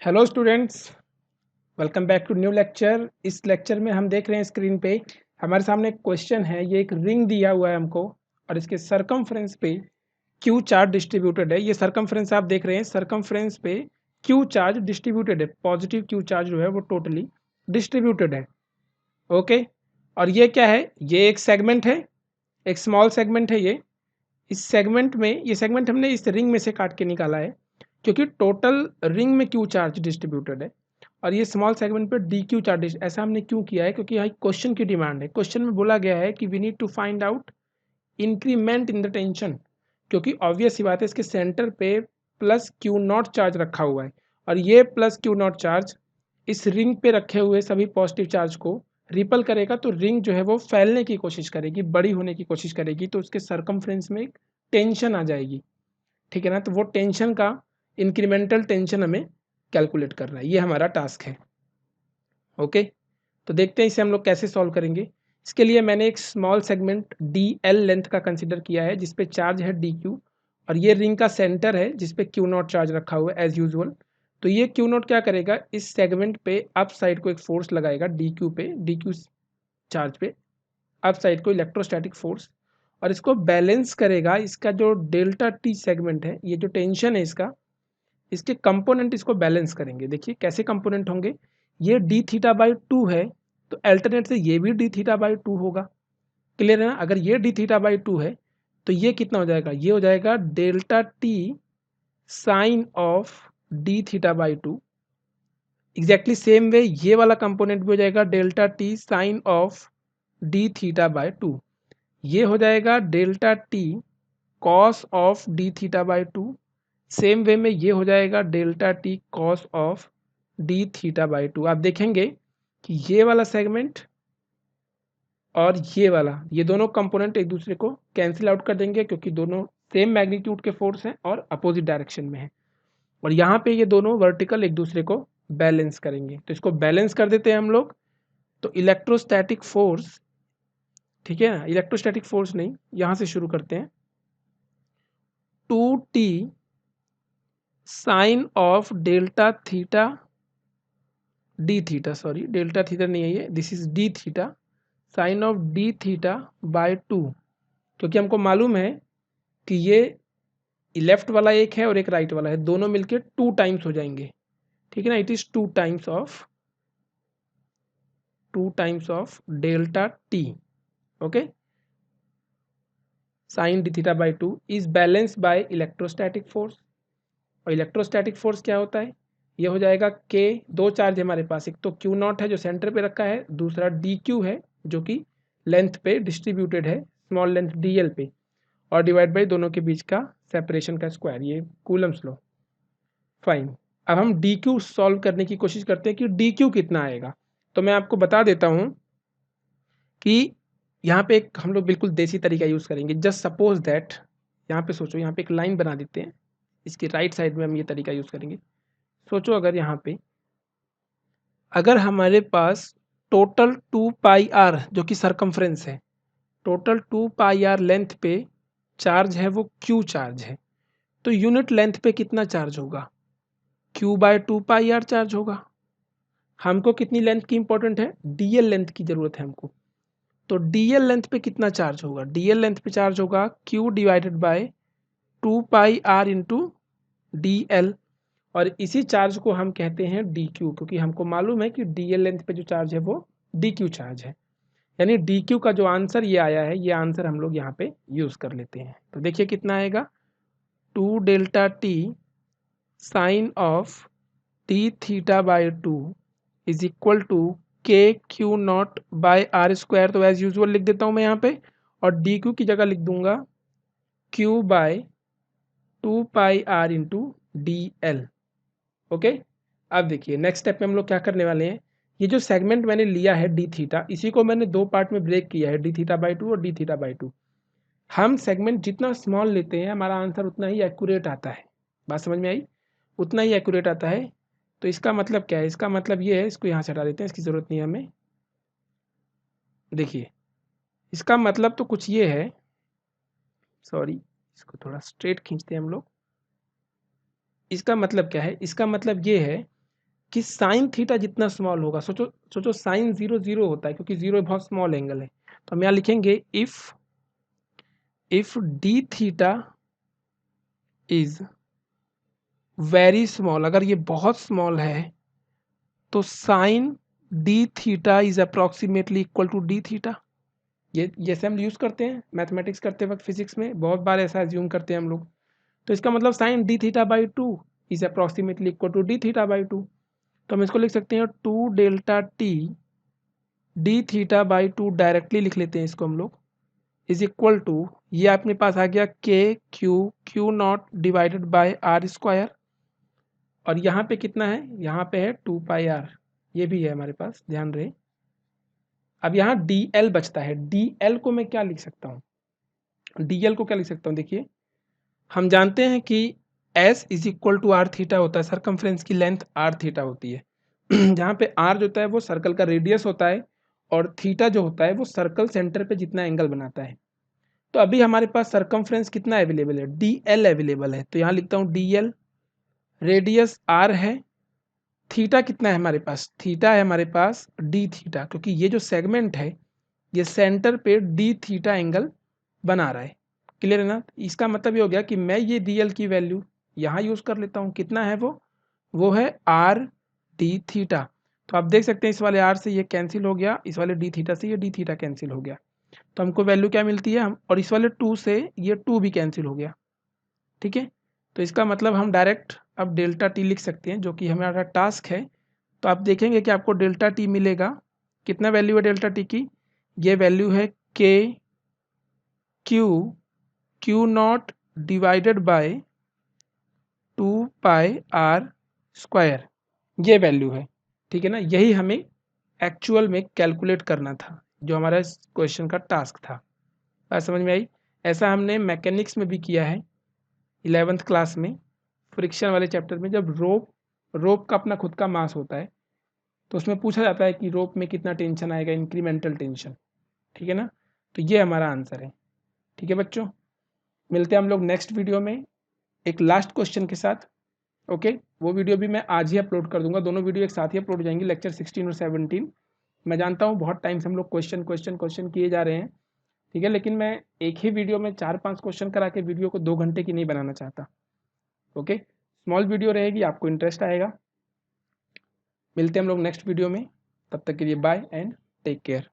Hello students, welcome back to new lecture. इस lecture में हम देख रहे हैं स्क्रीन पे हमारे सामने एक क्वेश्चन है। ये एक रिंग दिया हुआ है हमको और इसके सरकमफ्रेंस पे क्यू चार्ज डिस्ट्रीब्यूटेड है। ये सरकमफ्रेंस आप देख रहे हैं, सरकमफ्रेंस पे क्यू चार्ज डिस्ट्रीब्यूटेड है। पॉजिटिव क्यू चार्ज जो है वो टोटली डिस्ट्रीब्यूटेड है। ओके, और ये क्या है? ये एक सेगमेंट है, एक स्मॉल सेगमेंट है। इस सेगमेंट में, ये सेगमेंट हमने इस रिंग में से काट के निकाला है क्योंकि टोटल रिंग में क्यू चार्ज डिस्ट्रीब्यूटेड है और ये स्मॉल सेगमेंट पे डी क्यू चार्ज। ऐसा हमने क्यों किया है? क्योंकि यहाँ क्वेश्चन की डिमांड है। क्वेश्चन में बोला गया है कि we need to find out increment in the tension, क्योंकि ऑब्वियस सी बात है इसके सेंटर पे प्लस क्यू नॉट चार्ज रखा हुआ है और ये प्लस क्यू नॉट चार्ज इस रिंग पे रखे हुए सभी पॉजिटिव चार्ज को रिपल करेगा, तो रिंग जो है वो फैलने की कोशिश करेगी, बड़ी होने की कोशिश करेगी, तो उसके सरकमफ्रेंस में एक टेंशन आ जाएगी। ठीक है ना? तो वो टेंशन का इंक्रीमेंटल टेंशन हमें कैलकुलेट करना है, ये हमारा टास्क है। ओके, तो देखते हैं इसे हम लोग कैसे सॉल्व करेंगे। इसके लिए मैंने एक small segment D L length का कंसिडर किया है जिसपे चार्ज है डी क्यू और ये रिंग का सेंटर है जिसपे क्यू नॉट चार्ज रखा हुआ है एज यूजुअल। तो ये क्यू नॉट क्या करेगा, इस सेगमेंट पे अप साइड को एक फोर्स लगाएगा डी क्यू पे, डी क्यू चार्ज पे अप साइड को इलेक्ट्रोस्टैटिक फोर्स, और इसको बैलेंस करेगा इसका जो डेल्टा टी सेगमेंट है। ये जो टेंशन है इसका, इसके कंपोनेंट इसको बैलेंस करेंगे। देखिए कैसे कंपोनेंट होंगे। ये डी थीटा बाई टू है तो अल्टरनेट से ये भी डी थीटा बाई टू होगा। क्लियर है ना? अगर ये डी थीटा बाई टू है तो ये कितना हो जाएगा? ये हो जाएगा delta T sine of D theta by two. Exactly same way ये वाला कंपोनेंट भी हो जाएगा delta T sine of D theta by two. ये हो जाएगा delta T cos of D theta by two. Same way में ये हो जाएगा delta T cos of D theta by two. आप देखेंगे कि ये वाला सेगमेंट और ये वाला, ये दोनों कंपोनेंट एक दूसरे को कैंसिल आउट कर देंगे क्योंकि दोनों सेम मैग्नीट्यूड के फोर्स हैं और अपोजिट डायरेक्शन में है। और यहाँ पे ये दोनों वर्टिकल एक दूसरे को बैलेंस करेंगे, तो इसको बैलेंस कर देते हैं हम लोग। तो इलेक्ट्रोस्टैटिक फोर्स, ठीक है ना, इलेक्ट्रोस्टैटिक फोर्स नहीं, यहाँ से शुरू करते हैं। 2t sine of delta theta d theta, sorry delta theta नहीं है ये, this is d theta sine of D theta by two, क्योंकि हमको मालूम है कि ये लेफ्ट वाला एक है और एक राइट वाला है, दोनों मिलके टू टाइम्स हो जाएंगे। ठीक है ना? It is two times of delta T. Okay, sine d theta by two is balance by electrostatic force. और इलेक्ट्रोस्टैटिक फोर्स क्या होता है? ये हो जाएगा के, दो चार्ज है हमारे पास, एक तो क्यू नॉट है जो सेंटर पे रखा है, दूसरा डी क्यू है जो कि लेंथ पे डिस्ट्रीब्यूटेड है, स्मॉल लेंथ डी एल पे, और डिवाइड बाई दोनों के बीच का सेपरेशन का स्क्वायर, ये कूलम्स लॉ। फाइन, अब हम डी क्यू सॉल्व करने की कोशिश करते हैं कि डी क्यू कितना आएगा। तो मैं आपको बता देता हूँ कि यहाँ पे एक हम लोग बिल्कुल देसी तरीका यूज़ करेंगे। जस्ट सपोज दैट, यहाँ पे सोचो, यहाँ पे एक लाइन बना देते हैं, इसकी राइट साइड में हम ये तरीका यूज़ करेंगे। सोचो अगर यहाँ पे, अगर हमारे पास टोटल 2 पाई आर जो कि सरकमफ्रेंस है, टोटल 2 पाई आर लेंथ पे चार्ज है वो क्यू चार्ज है, तो यूनिट लेंथ पे कितना चार्ज होगा? Q by 2 pi r charge होगा। हमको कितनी लेंथ की इंपॉर्टेंट है? डीएल लेंथ की जरूरत है हमको। तो डीएल लेंथ पे कितना चार्ज होगा? डीएल लेंथ पे चार्ज होगा Q divided by 2 pi r into d l, और इसी चार्ज को हम कहते हैं डी क्यू, क्योंकि हमको मालूम है कि डी एल लेंथ पे जो चार्ज है वो डी क्यू चार्ज है। यानी डी क्यू का जो आंसर ये आया है, ये आंसर हम लोग यहाँ पे यूज कर लेते हैं। तो देखिए कितना आएगा, 2 delta T sine of D theta by two is equal to K Q naught by are square. तो एज यूजल लिख देता हूँ मैं यहाँ पे, और डी क्यू की जगह लिख दूंगा Q by 2 pi r into d l. Okay, अब देखिए नेक्स्ट स्टेप में हम लोग क्या करने वाले हैं। ये जो सेगमेंट मैंने लिया है डी थीटा, इसी को मैंने दो पार्ट में ब्रेक किया है, डी थीटा बाई टू और डी थीटा बाई टू। हम सेगमेंट जितना स्मॉल लेते हैं हमारा आंसर उतना ही एक्यूरेट आता है। बात समझ में आई? उतना ही एक्यूरेट आता है। तो इसका मतलब क्या है? इसका मतलब ये है, इसको यहाँ से हटा देते हैं, इसकी ज़रूरत नहीं है हमें। देखिए इसका मतलब तो कुछ ये है, सॉरी इसको थोड़ा स्ट्रेट खींचते हैं हम लोग। इसका मतलब क्या है? इसका मतलब ये है कि साइन थीटा जितना स्मॉल होगा, सोचो सोचो साइन 0 0 होता है क्योंकि 0 बहुत स्मॉल एंगल है, तो हम यहाँ लिखेंगे if d theta is very small, अगर ये बहुत स्मॉल है तो sine d theta is approximately equal to d theta. ये जैसे हम यूज़ करते हैं मैथमेटिक्स करते वक्त, फिजिक्स में बहुत बार ऐसा एज्यूम करते हैं हम लोग। तो इसका मतलब sine d theta by two is approximately equal to d theta by two. तो हम इसको लिख सकते हैं two delta T d theta by two, directly लिख लेते हैं इसको हम लोग, इज इक्वल टू, ये अपने पास आ गया के Q naught divided by are square, और यहाँ पे कितना है, यहाँ पे है 2 पाई आर, ये भी है हमारे पास, ध्यान रहे। अब यहाँ डी एल बचता है, डी एल को मैं क्या लिख सकता हूँ, डी एल को क्या लिख सकता हूँ, देखिए हम जानते हैं कि S is equal to r theta होता है, सरकमफ्रेंस की लेंथ आर थीटा होती है जहाँ पे आर जो होता है वो सर्कल का रेडियस होता है, और थीटा जो होता है वो सर्कल सेंटर पे जितना एंगल बनाता है। तो अभी हमारे पास सरकमफ्रेंस कितना अवेलेबल है, डी एल अवेलेबल है, तो यहाँ लिखता हूँ डी एल, रेडियस आर है, थीटा कितना है हमारे पास, थीटा है हमारे पास डी थीटा, क्योंकि ये जो सेगमेंट है ये सेंटर पे डी थीटा एंगल बना रहा है। क्लियर है ना, इसका मतलब ये हो गया कि मैं ये डी एल की वैल्यू यहाँ यूज़ कर लेता हूँ, कितना है वो है आर डी थीटा। तो आप देख सकते हैं इस वाले आर से ये कैंसिल हो गया, इस वाले डी थीटा से ये डी थीटा कैंसिल हो गया, तो हमको वैल्यू क्या मिलती है, हम और इस वाले 2 से ये 2 भी कैंसिल हो गया। ठीक है, तो इसका मतलब हम डायरेक्ट अब डेल्टा टी लिख सकते हैं, जो कि हमारा टास्क है। तो आप देखेंगे कि आपको डेल्टा टी मिलेगा, कितना वैल्यू है डेल्टा टी की, ये वैल्यू है के Q naught divided by 2 pi r square, ये वैल्यू है। ठीक है ना, यही हमें एक्चुअल में कैलकुलेट करना था, जो हमारा इस क्वेश्चन का टास्क था। बात समझ में आई। ऐसा हमने मैकेनिक्स में भी किया है 11th क्लास में, फ्रिक्शन वाले चैप्टर में, जब रोप का अपना खुद का मास होता है तो उसमें पूछा जाता है कि रोप में कितना टेंशन आएगा, इंक्रीमेंटल टेंशन। ठीक है ना, तो ये हमारा आंसर है। ठीक है बच्चों, मिलते हैं हम लोग नेक्स्ट वीडियो में एक लास्ट क्वेश्चन के साथ। ओके, वो वीडियो भी मैं आज ही अपलोड कर दूंगा, दोनों वीडियो एक साथ ही अपलोड हो जाएंगी, लेक्चर 16 और 17। मैं जानता हूँ बहुत टाइम से हम लोग क्वेश्चन क्वेश्चन क्वेश्चन किए जा रहे हैं, ठीक है, लेकिन मैं एक ही वीडियो में 4-5 क्वेश्चन करा के वीडियो को 2 घंटे की नहीं बनाना चाहता। ओके, स्मॉल वीडियो रहेगी, आपको इंटरेस्ट आएगा। मिलते हैं हम लोग नेक्स्ट वीडियो में, तब तक के लिए बाय एंड टेक केयर।